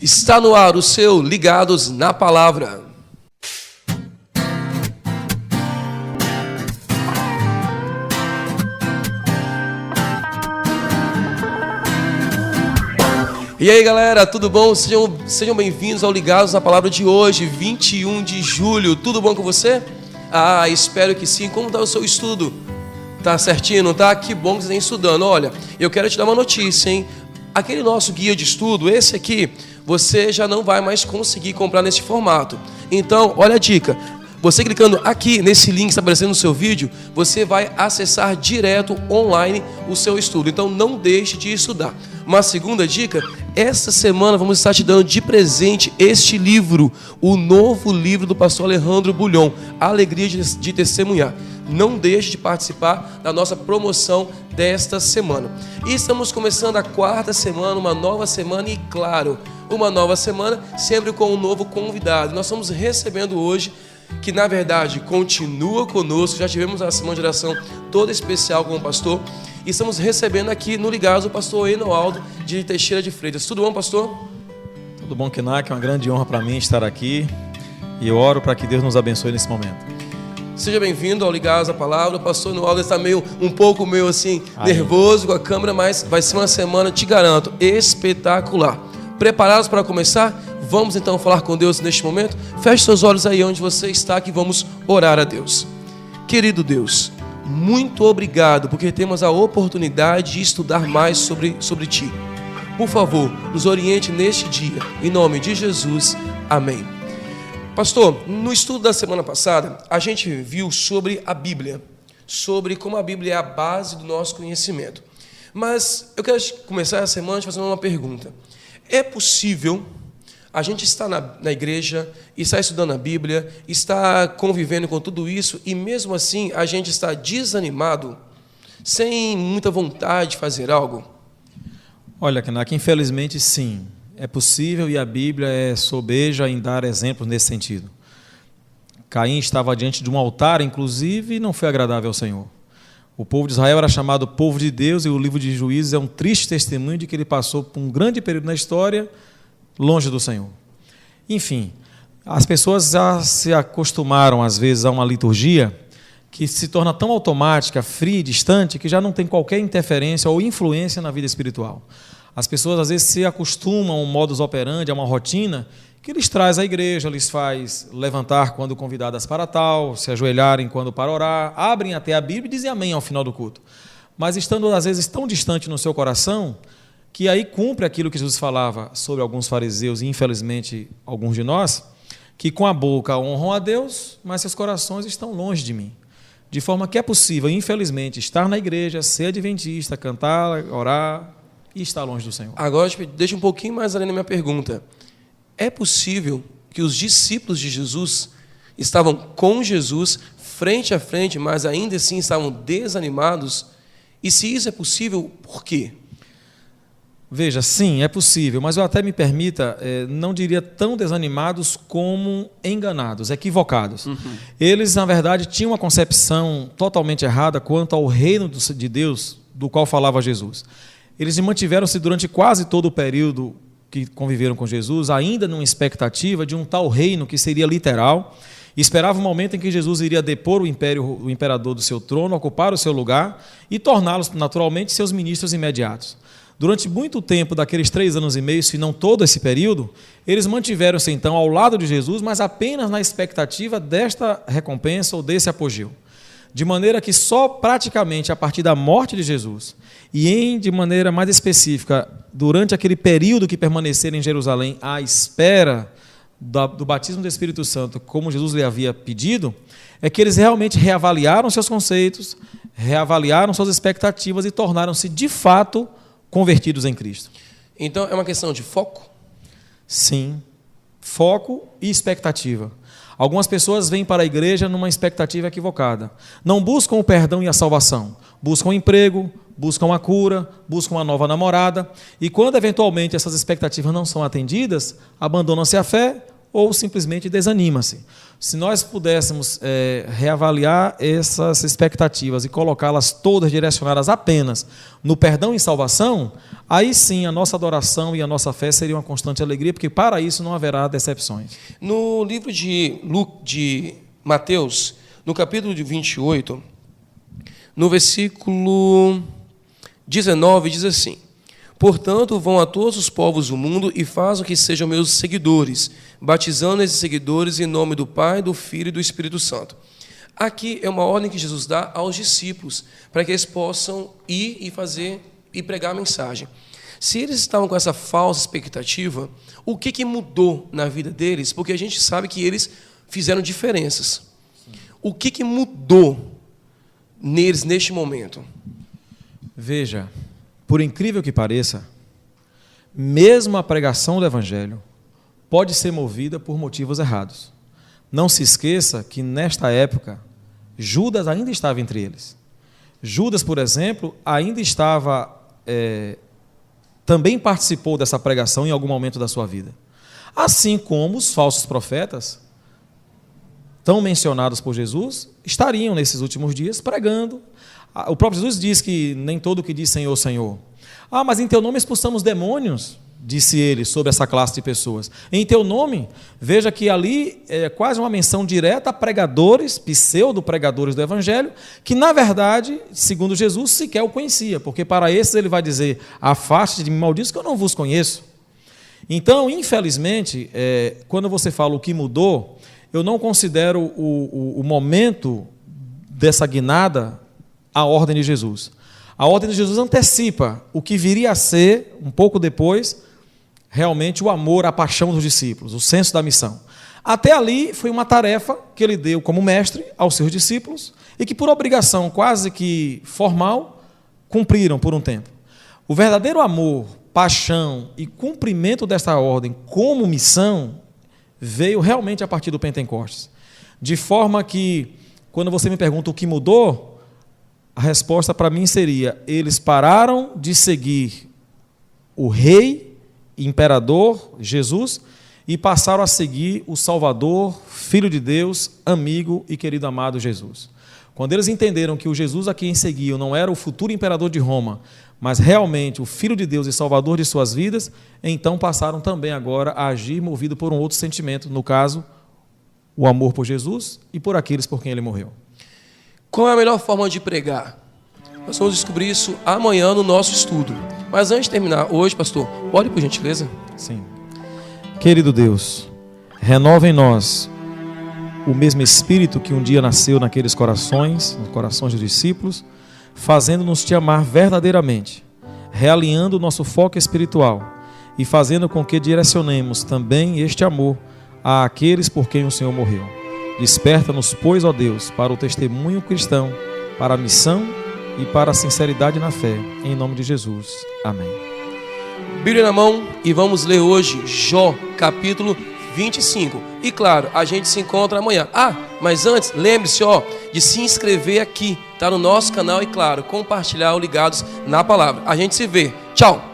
Está no ar o seu Ligados na Palavra. E aí galera, tudo bom? Sejam bem-vindos ao Ligados na Palavra de hoje, 21 de julho. Tudo bom com você? Espero que sim. Como está o seu estudo? Tá certinho, não tá? Que bom que você está estudando. Olha, eu quero te dar uma notícia, hein? Aquele nosso guia de estudo, esse aqui, você já não vai mais conseguir comprar nesse formato. Então, olha a dica. Você clicando aqui nesse link que está aparecendo no seu vídeo, você vai acessar direto online o seu estudo. Então, não deixe de estudar. Uma segunda dica, esta semana vamos estar te dando de presente este livro, o novo livro do pastor Alejandro Bulhon, A Alegria de Testemunhar. Não deixe de participar da nossa promoção desta semana. E estamos começando a quarta semana, uma nova semana e, claro, uma nova semana sempre com um novo convidado. Nós estamos recebendo hoje, que na verdade continua conosco, já tivemos a semana de oração toda especial com o pastor, e estamos recebendo aqui no Ligados o pastor Enoaldo de Teixeira de Freitas. Tudo bom, pastor? Tudo bom, Kenak? É uma grande honra para mim estar aqui e eu oro para que Deus nos abençoe nesse momento. Seja bem-vindo ao Ligados à Palavra. O pastor Enoaldo está um pouco nervoso com a câmera, mas vai ser uma semana, te garanto, espetacular. Preparados para começar? Vamos então falar com Deus neste momento? Feche seus olhos aí onde você está, que vamos orar a Deus. Querido Deus, muito obrigado porque temos a oportunidade de estudar mais sobre Ti. Por favor, nos oriente neste dia, em nome de Jesus, amém. Pastor, no estudo da semana passada, a gente viu sobre a Bíblia, sobre como a Bíblia é a base do nosso conhecimento. Mas eu quero começar a semana te fazendo uma pergunta. É possível a gente estar na igreja, estar estudando a Bíblia, estar convivendo com tudo isso e mesmo assim a gente está desanimado, sem muita vontade de fazer algo? Olha, Kenak, infelizmente sim. É possível e a Bíblia é sobeja em dar exemplos nesse sentido. Caim estava diante de um altar, inclusive, e não foi agradável ao Senhor. O povo de Israel era chamado povo de Deus e o livro de Juízes é um triste testemunho de que ele passou por um grande período na história longe do Senhor. Enfim, as pessoas já se acostumaram, às vezes, a uma liturgia que se torna tão automática, fria e distante, que já não tem qualquer interferência ou influência na vida espiritual. As pessoas, às vezes, se acostumam a um modus operandi, a uma rotina, que lhes traz à igreja, lhes faz levantar quando convidadas para tal, se ajoelharem quando para orar, abrem até a Bíblia e dizem amém ao final do culto. Mas estando, às vezes, tão distante no seu coração, que aí cumpre aquilo que Jesus falava sobre alguns fariseus e, infelizmente, alguns de nós, que com a boca honram a Deus, mas seus corações estão longe de mim. De forma que é possível, infelizmente, estar na igreja, ser adventista, cantar, orar e estar longe do Senhor. Agora, deixa um pouquinho mais além da minha pergunta. É possível que os discípulos de Jesus estavam com Jesus, frente a frente, mas ainda assim estavam desanimados? E se isso é possível, por quê? Veja, sim, é possível, mas eu até me permita, não diria tão desanimados como enganados, equivocados. Eles, na verdade, tinham uma concepção totalmente errada quanto ao reino de Deus, do qual falava Jesus. Eles mantiveram-se durante quase todo o período que conviveram com Jesus, ainda numa expectativa de um tal reino que seria literal, e esperavam o momento em que Jesus iria depor o imperador do seu trono, ocupar o seu lugar e torná-los, naturalmente, seus ministros imediatos. Durante muito tempo, daqueles 3 anos e meio, se não todo esse período, eles mantiveram-se então ao lado de Jesus, mas apenas na expectativa desta recompensa ou desse apogeu. De maneira que só praticamente a partir da morte de Jesus e de maneira mais específica, durante aquele período que permaneceram em Jerusalém à espera do batismo do Espírito Santo, como Jesus lhe havia pedido, é que eles realmente reavaliaram seus conceitos, reavaliaram suas expectativas e tornaram-se de fato convertidos em Cristo. Então é uma questão de foco? Sim, foco e expectativa. Algumas pessoas vêm para a igreja numa expectativa equivocada. Não buscam o perdão e a salvação. Buscam um emprego, buscam a cura, buscam uma nova namorada. E quando eventualmente essas expectativas não são atendidas, abandonam-se a fé ou simplesmente desanima-se. Se nós pudéssemos reavaliar essas expectativas e colocá-las todas direcionadas apenas no perdão e salvação, aí sim a nossa adoração e a nossa fé seriam uma constante alegria, porque para isso não haverá decepções. No livro de Mateus, no capítulo 28, no versículo 19, diz assim: portanto, vão a todos os povos do mundo e façam que sejam meus seguidores, batizando esses seguidores em nome do Pai, do Filho e do Espírito Santo. Aqui é uma ordem que Jesus dá aos discípulos, para que eles possam ir e fazer e pregar a mensagem. Se eles estavam com essa falsa expectativa, o que mudou na vida deles? Porque a gente sabe que eles fizeram diferenças. O que mudou neles neste momento? Veja, por incrível que pareça, mesmo a pregação do Evangelho pode ser movida por motivos errados. Não se esqueça que, nesta época, Judas ainda estava entre eles. Judas, por exemplo, ainda estava, também participou dessa pregação em algum momento da sua vida. Assim como os falsos profetas, tão mencionados por Jesus, estariam nesses últimos dias pregando. O próprio Jesus diz que nem todo o que diz Senhor, Senhor. Mas em teu nome expulsamos demônios, disse ele sobre essa classe de pessoas. Em teu nome, veja que ali é quase uma menção direta a pregadores, pseudo-pregadores do Evangelho, que na verdade, segundo Jesus, sequer o conhecia, porque para esses ele vai dizer: afaste de mim, malditos, que eu não vos conheço. Então, infelizmente, quando você fala o que mudou, eu não considero o momento dessa guinada a ordem de Jesus. A ordem de Jesus antecipa o que viria a ser, um pouco depois, realmente o amor, a paixão dos discípulos, o senso da missão. Até ali foi uma tarefa que ele deu como mestre aos seus discípulos e que, por obrigação quase que formal, cumpriram por um tempo. O verdadeiro amor, paixão e cumprimento desta ordem como missão veio realmente a partir do Pentecostes. De forma que, quando você me pergunta o que mudou, a resposta para mim seria: eles pararam de seguir o rei, imperador, Jesus, e passaram a seguir o Salvador, Filho de Deus, amigo e querido amado Jesus. Quando eles entenderam que o Jesus a quem seguiam não era o futuro imperador de Roma, mas realmente o Filho de Deus e Salvador de suas vidas, então passaram também agora a agir movido por um outro sentimento, no caso, o amor por Jesus e por aqueles por quem ele morreu. Qual é a melhor forma de pregar? Nós vamos descobrir isso amanhã no nosso estudo. Mas antes de terminar hoje, pastor, ore por gentileza. Sim. Querido Deus, renova em nós o mesmo Espírito que um dia nasceu naqueles corações, nos corações dos discípulos, fazendo-nos te amar verdadeiramente, realinhando o nosso foco espiritual e fazendo com que direcionemos também este amor àqueles por quem o Senhor morreu. Desperta-nos, pois, ó Deus, para o testemunho cristão, para a missão e para a sinceridade na fé. Em nome de Jesus. Amém. Bíblia na mão e vamos ler hoje Jó, capítulo 25. E claro, a gente se encontra amanhã. Mas antes, lembre-se de se inscrever aqui, tá no nosso canal e claro, compartilhar o Ligados na Palavra. A gente se vê. Tchau!